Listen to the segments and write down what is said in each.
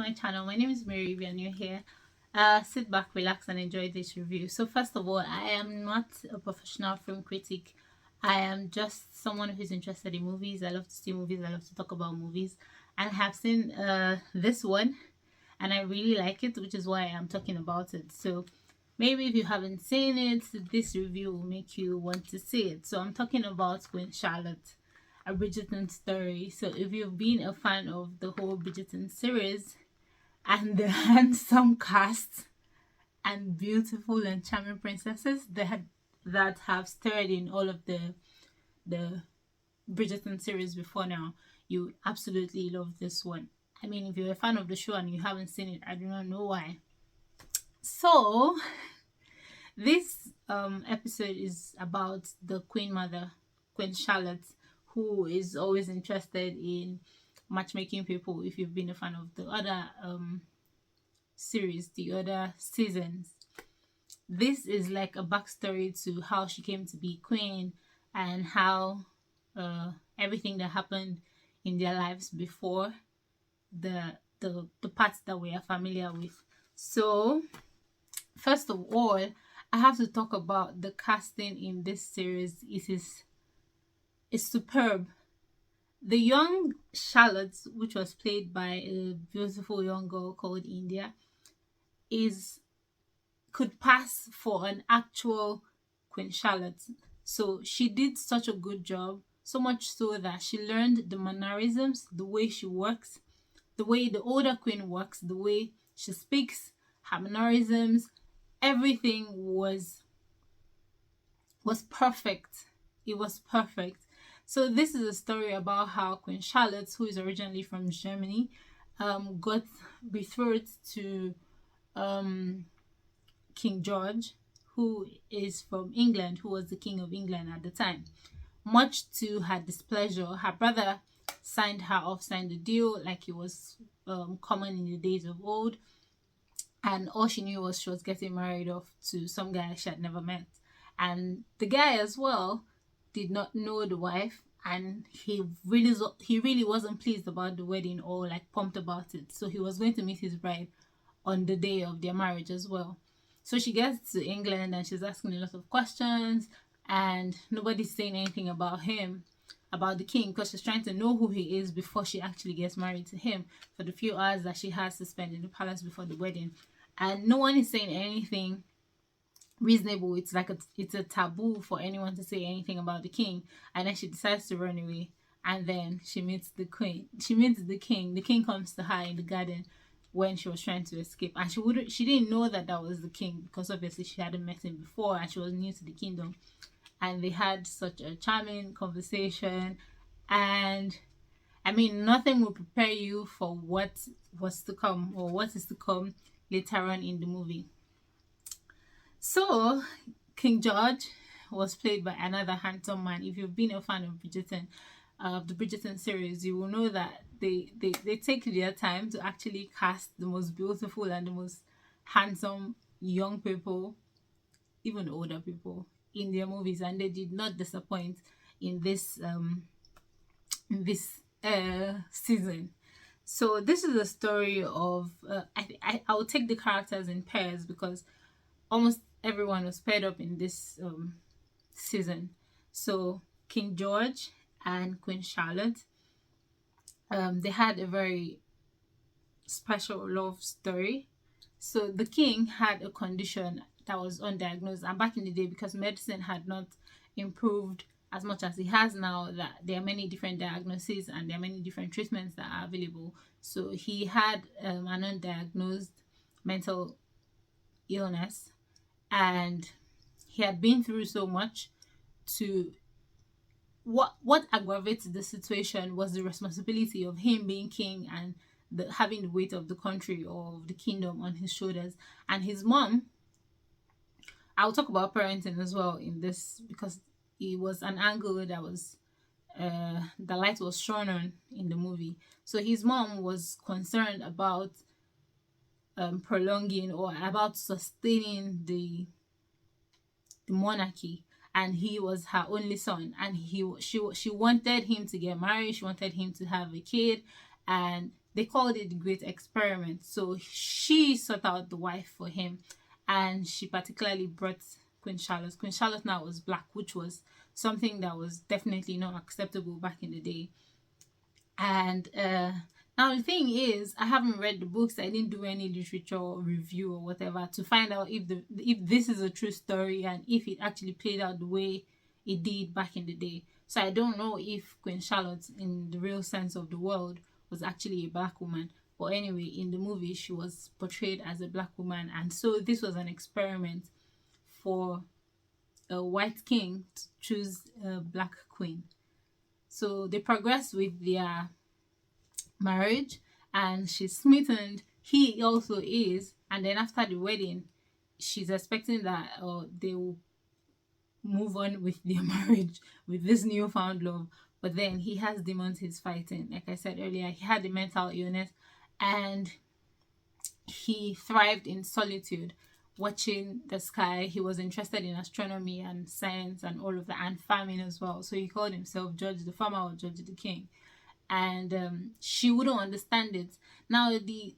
my channel. My name is Mary. If you're new here, sit back, relax, and enjoy this review. So first of all, I am not a professional film critic. I am just someone who's interested in movies. I love to see movies. I love to talk about movies, and I have seen this one, and I really like it, which is why I'm talking about it. So maybe if you haven't seen it, this review will make you want to see it. So I'm talking about Queen Charlotte, a Bridgerton story. So if you've been a fan of the whole Bridgerton series and the handsome cast and beautiful and charming princesses that have starred in all of the Bridgerton series before now, you absolutely love this one. I mean, if you're a fan of the show and you haven't seen it, I do not know why. So this episode is about the Queen Mother, Queen Charlotte, who is always interested in matchmaking people. If you've been a fan of the other series, the other seasons, this is like a backstory to how she came to be queen and how everything that happened in their lives before the parts that we are familiar with. So first of all, I have to talk about the casting in this series. It is superb. The young Charlotte, which was played by a beautiful young girl called India, could pass for an actual Queen Charlotte. So she did such a good job, so much so that she learned the mannerisms, the way she works, the way the older queen works, the way she speaks, her mannerisms, everything was perfect. It was perfect. So this is a story about how Queen Charlotte, who is originally from Germany, got betrothed to King George, who is from England, who was the King of England at the time. Much to her displeasure, her brother signed the deal like it was common in the days of old, and all she knew was she was getting married off to some guy she had never met. And the guy as well did not know the wife, and he really wasn't pleased about the wedding or like pumped about it. So he was going to meet his bride on the day of their marriage as well. So she gets to England and she's asking a lot of questions, and nobody's saying anything about him, about the king, because she's trying to know who he is before she actually gets married to him for the few hours that she has to spend in the palace before the wedding. And no one is saying anything reasonable. It's like it's a taboo for anyone to say anything about the king. And then she decides to run away, and then she meets the queen. She meets the king. The king comes to her in the garden when she was trying to escape, and she didn't know that was the king, because obviously she hadn't met him before and she was new to the kingdom. And they had such a charming conversation, and I mean, nothing will prepare you for what was to come or what is to come later on in the movie. So King George was played by another handsome man. If you've been a fan of Bridgerton, the Bridgerton series, you will know that they take their time to actually cast the most beautiful and the most handsome young people, even older people, in their movies, and they did not disappoint in this season. So this is a story of I will take the characters in pairs because almost everyone was paired up in this season. So King George and Queen Charlotte, they had a very special love story. So the king had a condition that was undiagnosed, and back in the day, because medicine had not improved as much as it has now, that there are many different diagnoses and there are many different treatments that are available. So he had an undiagnosed mental illness, and he had been through so much. To what aggravates the situation was the responsibility of him being king and having the weight of the country or of the kingdom on his shoulders. And his mom, I'll talk about parenting as well in this, because it was an angle that was the light was shone on in the movie. So his mom was concerned about prolonging or about sustaining the monarchy, and he was her only son, and she wanted him to get married, she wanted him to have a kid, and they called it the Great Experiment. So she sought out the wife for him, and she particularly brought Queen Charlotte. Queen Charlotte now was black, which was something that was definitely not acceptable back in the day. And now the thing is, I haven't read the books. I didn't do any literature review or whatever to find out if this is a true story and if it actually played out the way it did back in the day. So I don't know if Queen Charlotte, in the real sense of the word, was actually a black woman. But anyway, in the movie, she was portrayed as a black woman, and so this was an experiment for a white king to choose a black queen. So they progress with their marriage, and she's smitten. He also is, and then after the wedding, she's expecting that they will move on with their marriage with this newfound love. But then he has demons he's fighting. Like I said earlier, he had a mental illness, and he thrived in solitude, watching the sky. He was interested in astronomy and science and all of that, and farming as well. So he called himself Judge the Farmer or Judge the King. And she wouldn't understand it. Now, the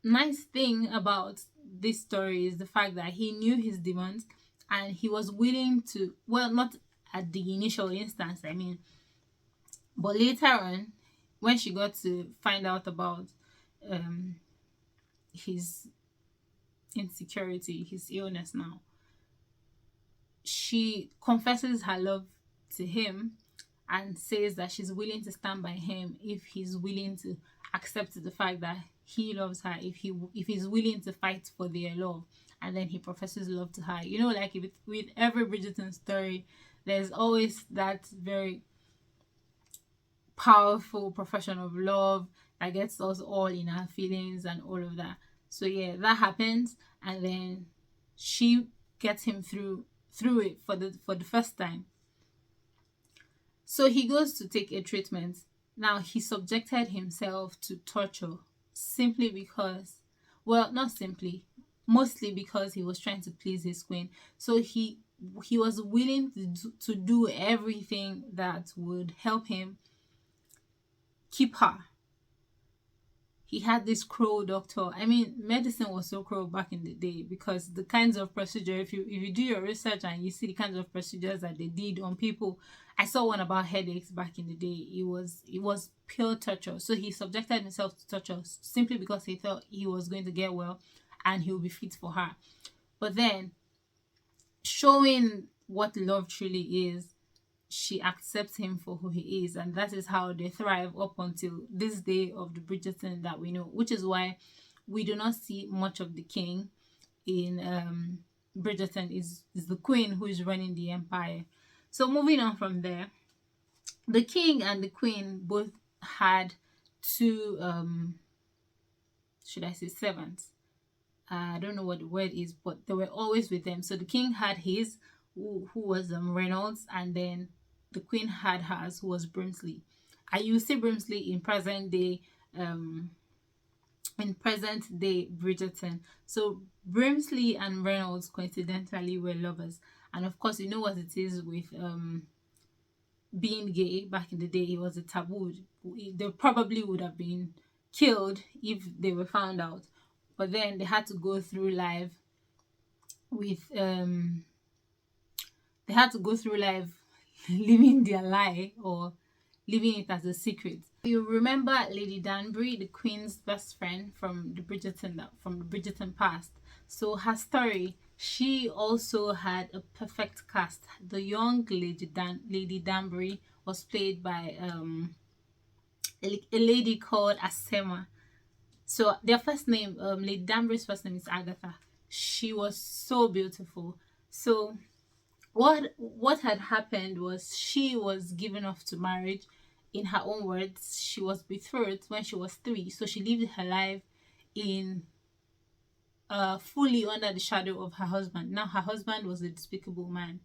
nice thing about this story is the fact that he knew his demons, and he was willing to, well, not at the initial instance, I mean, but later on, when she got to find out about his insecurity, his illness now, she confesses her love to him and says that she's willing to stand by him if he's willing to accept the fact that he loves her, if he's willing to fight for their love. And then he professes love to her. You know, like with every Bridgerton story, there's always that very powerful profession of love that gets us all in our feelings and all of that. So yeah, that happens, and then she gets him through it for the first time. So he goes to take a treatment. Now, he subjected himself to torture simply because, well, not simply, mostly because he was trying to please his queen. So he was willing to do everything that would help him keep her. He had this crow doctor. I mean, medicine was so crow back in the day, because the kinds of procedure, if you do your research and you see the kinds of procedures that they did on people. I saw one about headaches back in the day. It was pure torture. So he subjected himself to torture simply because he thought he was going to get well and he will be fit for her. But then, showing what love truly is, she accepts him for who he is, and that is how they thrive up until this day of the Bridgerton that we know, which is why we do not see much of the king in Bridgerton. Is the queen who is running the empire. So moving on from there, the king and the queen both had two should I say servants? I don't know what the word is, but they were always with them. So the king had his, who was Reynolds, and then the queen had hers, who was Brimsley. And you see Brimsley in present day Bridgerton. So Brimsley and Reynolds coincidentally were lovers. And of course, you know what it is with being gay back in the day. It was a taboo. They probably would have been killed if they were found out. But then they had to go through life with living their lie, or living it as a secret. You remember Lady Danbury, the queen's best friend from the Bridgerton past. So her story, she also had a perfect cast. The young Lady Danbury was played by a lady called Asema. So their first name, Lady Danbury's first name is Agatha. She was so beautiful. So what had happened was, she was given off to marriage. In her own words, she was betrothed when she was 3. So she lived her life in fully under the shadow of her husband. Now, her husband was a despicable man.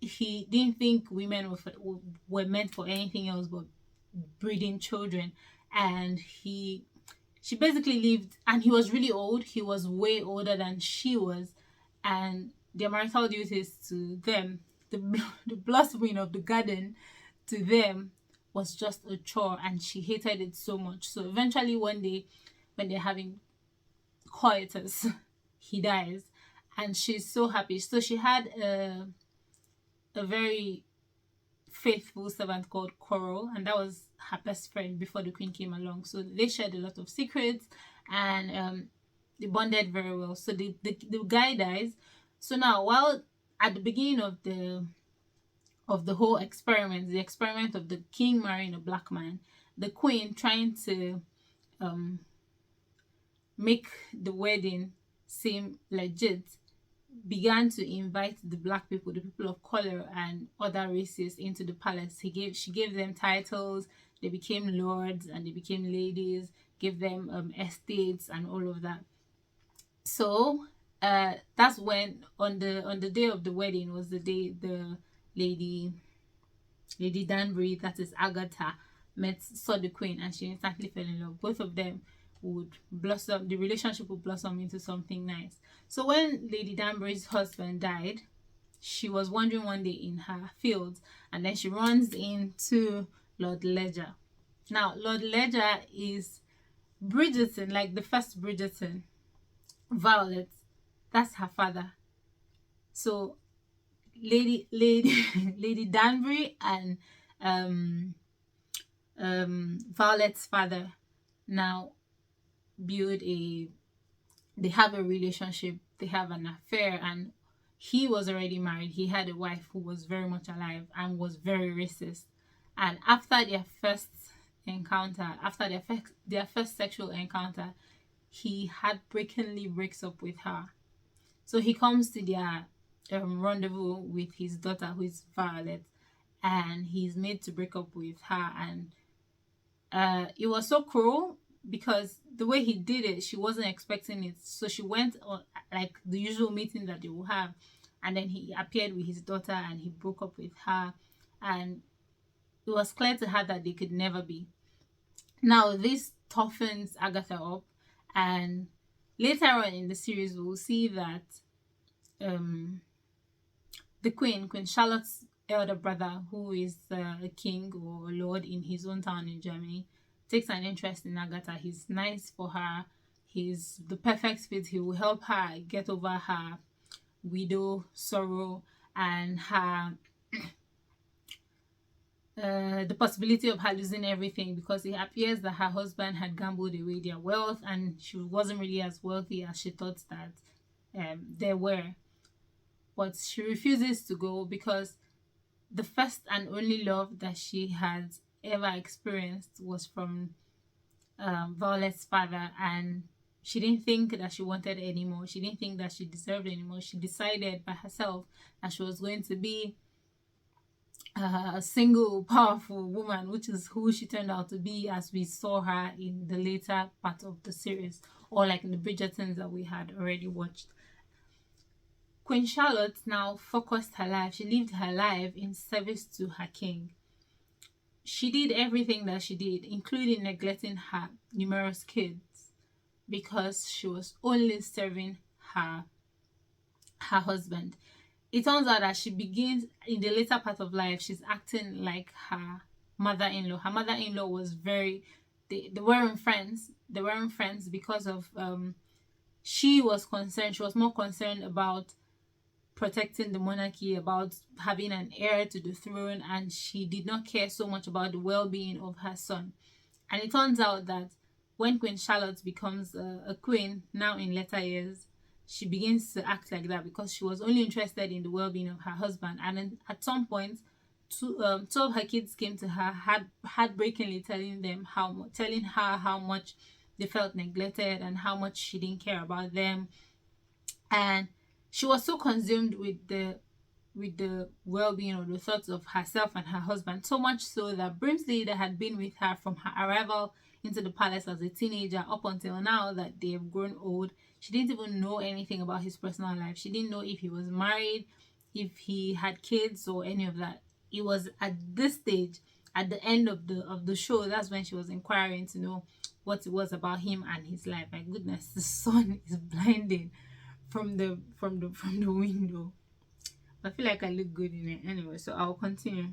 He didn't think women were meant for anything else but breeding children. And she basically lived, and he was really old. He was way older than she was. And their marital duties to them, the blossoming of the garden to them, was just a chore and she hated it so much. So eventually one day when they're having coitus, he dies, and she's so happy. So she had a very faithful servant called Coral, and that was her best friend before the queen came along. So they shared a lot of secrets, and they bonded very well. So the guy dies. So now, while at the beginning of the whole experiment, the experiment of the king marrying a black man, the queen trying to make the wedding seem legit, began to invite the black people, the people of color, and other races into the palace. She gave them titles. They became lords and they became ladies. Gave them estates and all of that. So that's when on the day of the wedding was the day the Lady Danbury, that is Agatha, saw the queen, and she instantly fell in love. Both of them would blossom, the relationship would blossom into something nice. So when Lady Danbury's husband died, she was wandering one day in her fields, and then she runs into Lord Ledger. Now, Lord Ledger is Bridgerton, like the first Bridgerton, Violet. That's her father. So Lady Danbury and Violet's father now they have a relationship, they have an affair, and he was already married. He had a wife who was very much alive and was very racist. And after their first encounter, after their first sexual encounter, he heartbreakingly breaks up with her. So he comes to their rendezvous with his daughter, who is Violet, and he's made to break up with her. And it was so cruel because the way he did it, she wasn't expecting it. So she went on like the usual meeting that they will have, and then he appeared with his daughter and he broke up with her, and it was clear to her that they could never be. Now this toughens Agatha up, and later on in the series we'll see that the Queen Charlotte's elder brother, who is a king or a lord in his own town in Germany, takes an interest in Agatha. He's nice for her. He's the perfect fit. He will help her get over her widow sorrow and her the possibility of her losing everything, because it appears that her husband had gambled away their wealth and she wasn't really as wealthy as she thought that they were. But she refuses to go because the first and only love that she had ever experienced was from Violet's father, and she didn't think that she wanted anymore. She didn't think that she deserved anymore. She decided by herself that she was going to be a single, powerful woman, which is who she turned out to be, as we saw her in the later part of the series, or like in the Bridgertons that we had already watched. Queen Charlotte now focused her life. She lived her life in service to her king. She did everything that she did, including neglecting her numerous kids, because she was only serving her husband. It turns out that she begins, in the later part of life, she's acting like her mother-in-law. Her mother-in-law was they weren't friends. They weren't friends because of she was concerned. She was more concerned about protecting the monarchy, about having an heir to the throne, and she did not care so much about the well-being of her son. And it turns out that when Queen Charlotte becomes a queen, now in later years, she begins to act like that because she was only interested in the well-being of her husband. And then at some point, two of her kids came to her, heartbreakingly telling her how much they felt neglected and how much she didn't care about them. And she was so consumed with the well-being or the thoughts of herself and her husband, so much so that Brimsley, that had been with her from her arrival into the palace as a teenager up until now that they have grown old, she didn't even know anything about his personal life. She didn't know if he was married, if he had kids, or any of that. It was at this stage, at the end of the show, that's when she was inquiring to know what it was about him and his life. My goodness, the sun is blinding from the window. I feel like I look good in it anyway, so I'll continue.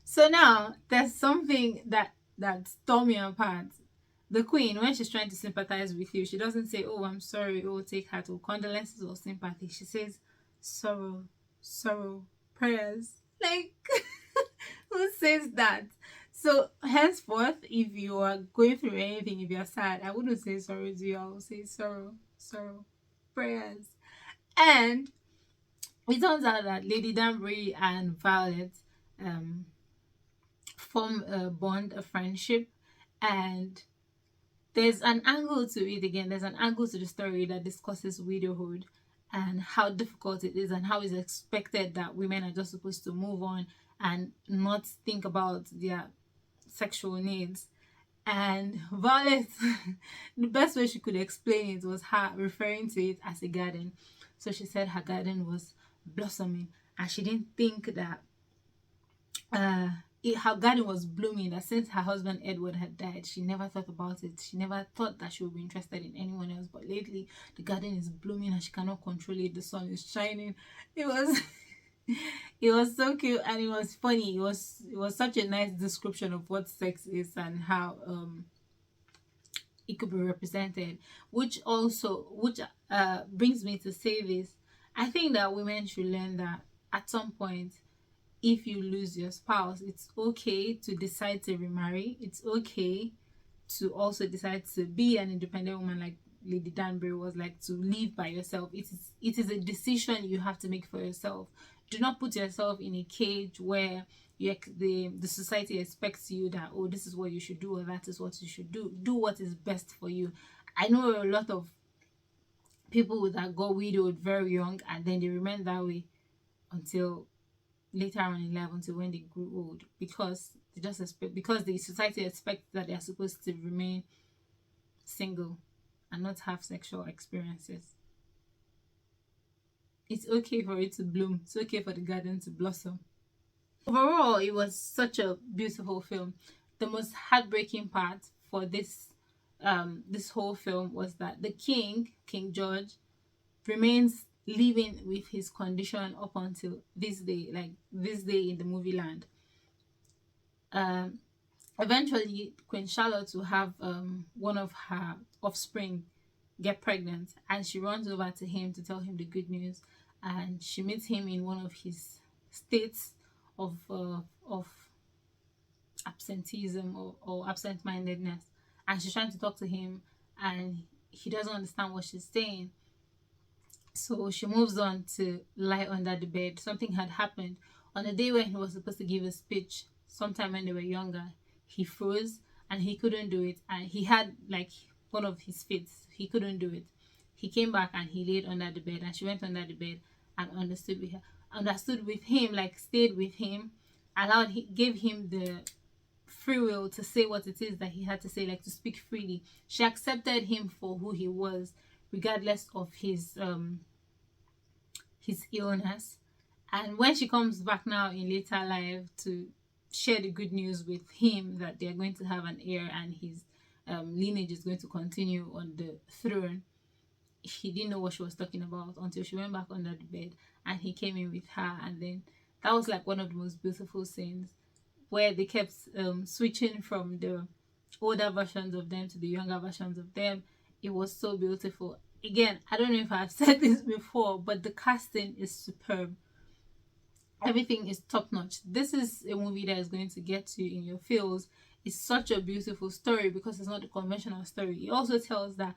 So now there's something that tore me apart. The queen, when she's trying to sympathize with you, she doesn't say, "Oh, I'm sorry," "Oh, take heart," or condolences or sympathy. She says, "Sorrow, sorrow, prayers." Like, who says that? So henceforth, if you are going through anything, if you're sad, I wouldn't say sorrow to you. I would say sorrow, sorrow, prayers. And it turns out that Lady Danbury and Violet um form a bond, a friendship, and there's an angle to it. Again, there's an angle to the story that discusses widowhood and how difficult it is and how it's expected that women are just supposed to move on and not think about their sexual needs. And Violet, the best way she could explain it was her referring to it as a garden. So she said her garden was blossoming and she didn't think that her garden was blooming, that since her husband Edward had died, she never thought about it. She never thought that she would be interested in anyone else. But lately, the garden is blooming and she cannot control it. The sun is shining. It was it was so cute and it was funny. It was such a nice description of what sex is and how it could be represented. Which brings me to say this. I think that women should learn that at some point, if you lose your spouse, it's okay to decide to remarry. It's okay to also decide to be an independent woman, like Lady Danbury was, like to live by yourself. It is a decision you have to make for yourself. Do not put yourself in a cage where the society expects you that, oh, this is what you should do or that is what you should do. Do what is best for you. I know a lot of people that got widowed very young and then they remain that way until later on in life, until when they grew old, because they just expect, because the society expects that they're supposed to remain single and not have sexual experiences. It's okay for it to bloom. It's okay for the garden to blossom. Overall, it was such a beautiful film. The most heartbreaking part for this whole film was that the King George, remains living with his condition up until this day, like this day in the movie land. Um, Eventually, Queen Charlotte will have one of her offspring get pregnant, and she runs over to him to tell him the good news. And she meets him in one of his states of absenteeism or absent-mindedness, and she's trying to talk to him, and he doesn't understand what she's saying. So she moves on to lie under the bed. Something had happened on the day when he was supposed to give a speech. Sometime when they were younger, he froze and he couldn't do it. And he had like one of his fits. He couldn't do it. He came back and he laid under the bed, and she went under the bed and understood with him, like stayed with him, gave him the free will to say what it is that he had to say, like to speak freely. She accepted him for who he was, regardless of his illness. And when she comes back now in later life to share the good news with him that they're going to have an heir and his lineage is going to continue on the throne, he didn't know what she was talking about until she went back under the bed and he came in with her. And then that was like one of the most beautiful scenes, where they kept switching from the older versions of them to the younger versions of them. It was so beautiful. Again, I don't know if I've said this before, but the casting is superb. Everything is top notch. This is a movie that is going to get you in your feels. It's such a beautiful story because it's not a conventional story. It also tells that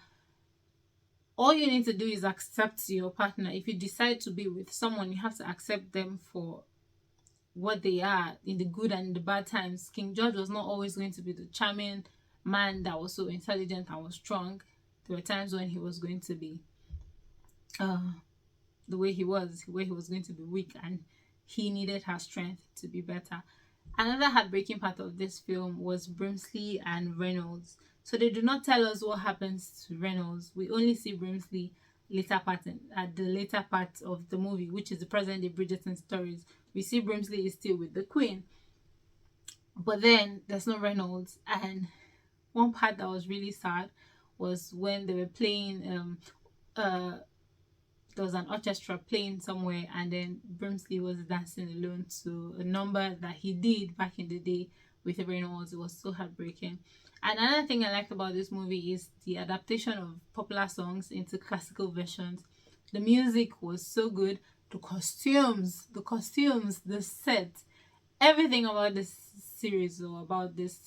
all you need to do is accept your partner. If you decide to be with someone, you have to accept them for what they are, in the good and in the bad times. King George was not always going to be the charming man that was so intelligent and was strong. There were times when he was going to be the way he was, where he was going to be weak, and he needed her strength to be better. Another heartbreaking part of this film was Brimsley and Reynolds. So they do not tell us what happens to Reynolds. We only see Brimsley at the later part of the movie, which is the present day Bridgerton stories. We see Brimsley is still with the Queen, but then there's no Reynolds. And one part that was really sad was when they were playing there was an orchestra playing somewhere, and then Brimsley was dancing alone to a number that he did back in the day with everyone else. It was so heartbreaking. And another thing I liked about this movie is the adaptation of popular songs into classical versions. The music was so good. The costumes, the set, everything about this series or about this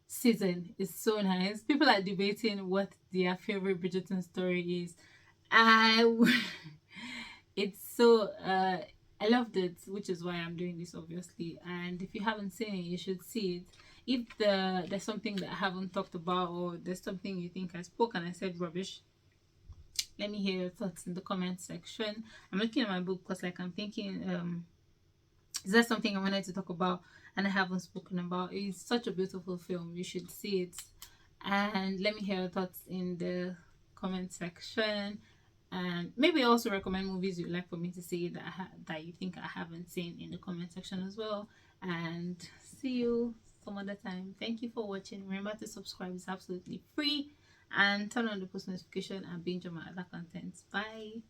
season is so nice. People are debating what their favorite Bridgerton story is. It's so I loved it, which is why I'm doing this, obviously. And if you haven't seen it, you should see it. If there's something that I haven't talked about, or there's something you think I spoke and I said rubbish, let me hear your thoughts in the comment section. I'm looking at my book because, like, I'm thinking, is there something I wanted to talk about and I haven't spoken about? It's such a beautiful film. You should see it. And let me hear your thoughts in the comment section. And maybe also recommend movies you'd like for me to see that you think I haven't seen in the comment section as well. And see you some other time. Thank you for watching. Remember to subscribe. It's absolutely free. And turn on the post notification and binge on my other content. Bye.